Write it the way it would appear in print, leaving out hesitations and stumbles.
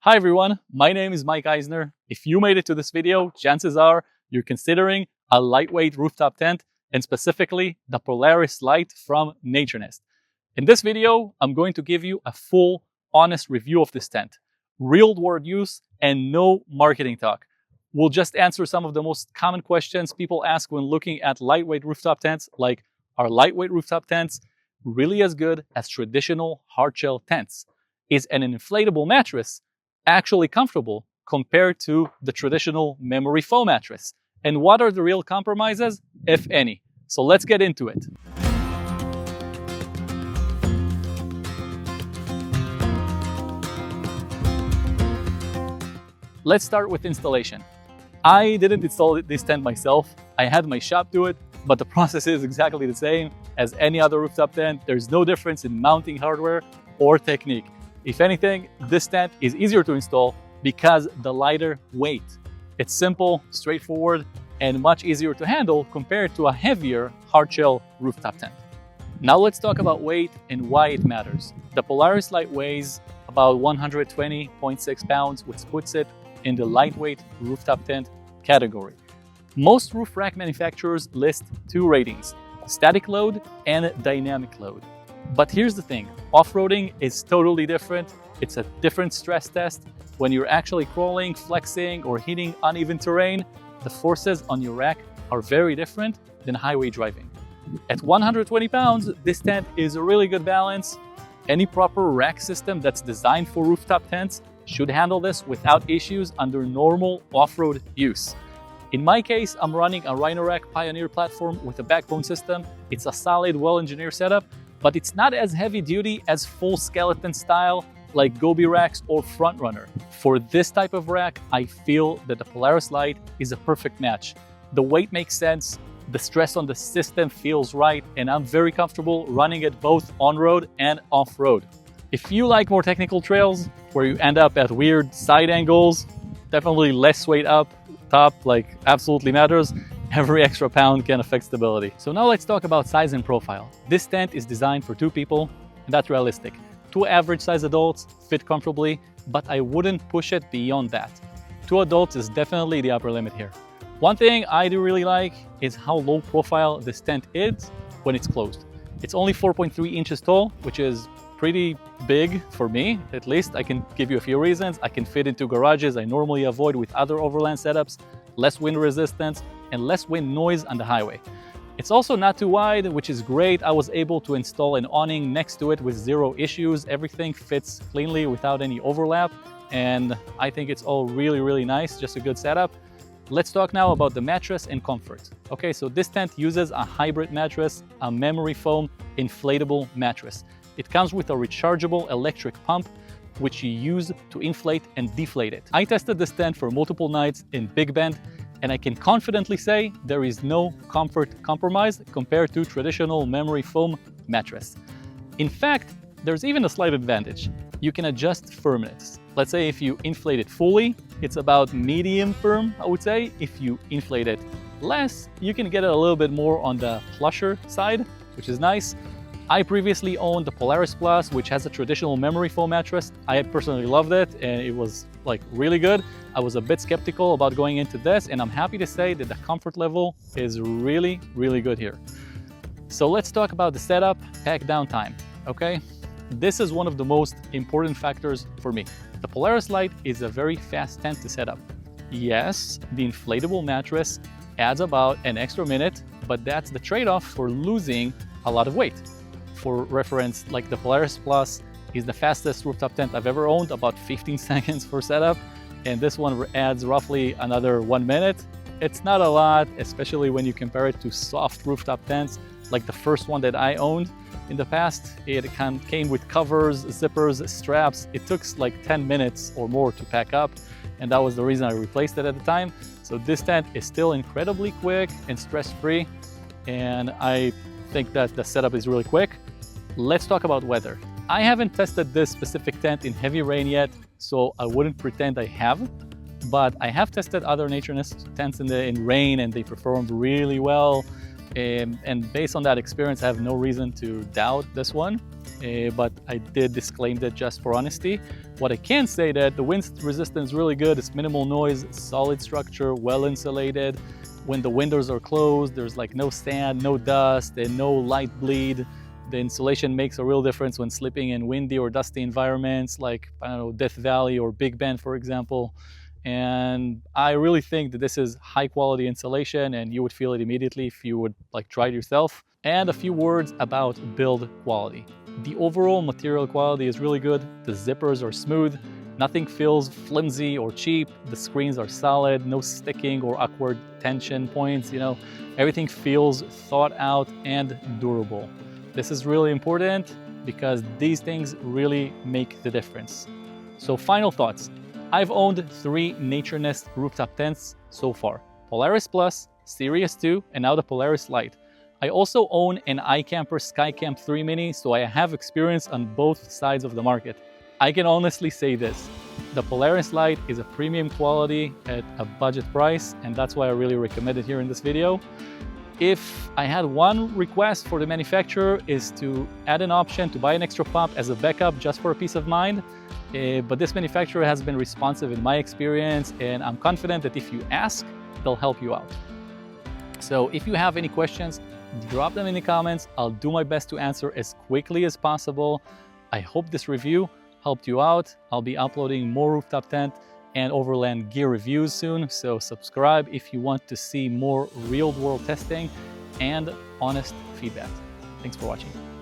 Hi everyone, my name is Mike Eisner. If you made it to this video, chances are you're considering a lightweight rooftop tent, and specifically the Polaris Lite from Naturenest. In this video, I'm going to give you a full, honest review of this tent, real-world use and no marketing talk. We'll just answer some of the most common questions people ask when looking at lightweight rooftop tents, like are lightweight rooftop tents really as good as traditional hardshell tents? Is an inflatable mattress actually comfortable compared to the traditional memory foam mattress? And what are the real compromises, if any? So let's get into it. Let's start with installation. I didn't install this tent myself. I had my shop do it, but the process is exactly the same as any other rooftop tent. There's no difference in mounting hardware or technique. If anything, this tent is easier to install because the lighter weight. It's simple, straightforward, and much easier to handle compared to a heavier hardshell rooftop tent. Now let's talk about weight and why it matters. The Polaris Lite weighs about 120.6 pounds, which puts it in the lightweight rooftop tent category. Most roof rack manufacturers list two ratings, static load and dynamic load. But here's the thing, off-roading is totally different. It's a different stress test. When you're actually crawling, flexing, or hitting uneven terrain, the forces on your rack are very different than highway driving. At 120 pounds, this tent is a really good balance. Any proper rack system that's designed for rooftop tents should handle this without issues under normal off-road use. In my case, I'm running a Rhino-Rack Pioneer platform with a backbone system. It's a solid, well-engineered setup, but it's not as heavy-duty as full skeleton style like Gobi racks or Frontrunner. For this type of rack, I feel that the Polaris Lite is a perfect match. The weight makes sense, the stress on the system feels right, and I'm very comfortable running it both on-road and off-road. If you like more technical trails, where you end up at weird side angles, definitely less weight up top, like absolutely matters. Every extra pound can affect stability. So now let's talk about size and profile. This tent is designed for two people, and that's realistic. Two average size adults fit comfortably, but I wouldn't push it beyond that. Two adults is definitely the upper limit here. One thing I do really like is how low profile this tent is when it's closed. It's only 4.3 inches tall, which is pretty big for me, at least. I can give you a few reasons. I can fit into garages I normally avoid with other overland setups, less wind resistance, and less wind noise on the highway. It's also not too wide, which is great. I was able to install an awning next to it with zero issues. Everything fits cleanly without any overlap, and I think it's all really, really nice, just a good setup. Let's talk now about the mattress and comfort. Okay, so this tent uses a hybrid mattress, a memory foam inflatable mattress. It comes with a rechargeable electric pump, which you use to inflate and deflate it. I tested this tent for multiple nights in Big Bend, and I can confidently say there is no comfort compromise compared to traditional memory foam mattress. In fact, there's even a slight advantage. You can adjust firmness. Let's say if you inflate it fully, it's about medium firm, I would say. If you inflate it less, you can get it a little bit more on the plusher side, which is nice. I previously owned the Polaris Plus, which has a traditional memory foam mattress. I personally loved it, and it was like really good. I was a bit skeptical about going into this, and I'm happy to say that the comfort level is really, really good here. So let's talk about the setup, pack down time, okay? This is one of the most important factors for me. The Polaris Lite is a very fast tent to set up. Yes, the inflatable mattress adds about an extra minute, but that's the trade-off for losing a lot of weight. For reference, like the Polaris Plus is the fastest rooftop tent I've ever owned, about 15 seconds for setup, and this one adds roughly another 1 minute. It's not a lot, especially when you compare it to soft rooftop tents, like the first one that I owned in the past. It came with covers, zippers, straps. It took like 10 minutes or more to pack up, and that was the reason I replaced it at the time. So this tent is still incredibly quick and stress-free, and I think that the setup is really quick. Let's talk about weather. I haven't tested this specific tent in heavy rain yet, so I wouldn't pretend I have, but I have tested other Naturenest tents in rain, and they performed really well. And based on that experience, I have no reason to doubt this one. but I did disclaim that just for honesty. What I can say that the wind resistance is really good. It's minimal noise, solid structure, well insulated. When the windows are closed, there's like no sand, no dust, and no light bleed. The insulation makes a real difference when sleeping in windy or dusty environments like, I don't know, Death Valley or Big Bend, for example. And I really think that this is high quality insulation, and you would feel it immediately if you would like try it yourself. And a few words about build quality. The overall material quality is really good. The zippers are smooth. Nothing feels flimsy or cheap. The screens are solid, no sticking or awkward tension points, Everything feels thought out and durable. This is really important because these things really make the difference. So final thoughts. I've owned 3 Naturenest rooftop tents so far. Polaris Plus, Series 2, and now the Polaris Lite. I also own an iCamper SkyCamp 3 Mini, so I have experience on both sides of the market. I can honestly say this, the Polaris Lite is a premium quality at a budget price, and that's why I really recommend it here in this video. If I had one request for the manufacturer is to add an option to buy an extra pump as a backup just for a peace of mind. But this manufacturer has been responsive in my experience, and I'm confident that if you ask, they'll help you out. So if you have any questions, drop them in the comments. I'll do my best to answer as quickly as possible. I hope this review helped you out. I'll be uploading more rooftop tent and overland gear reviews soon, so subscribe if you want to see more real-world testing and honest feedback. Thanks for watching.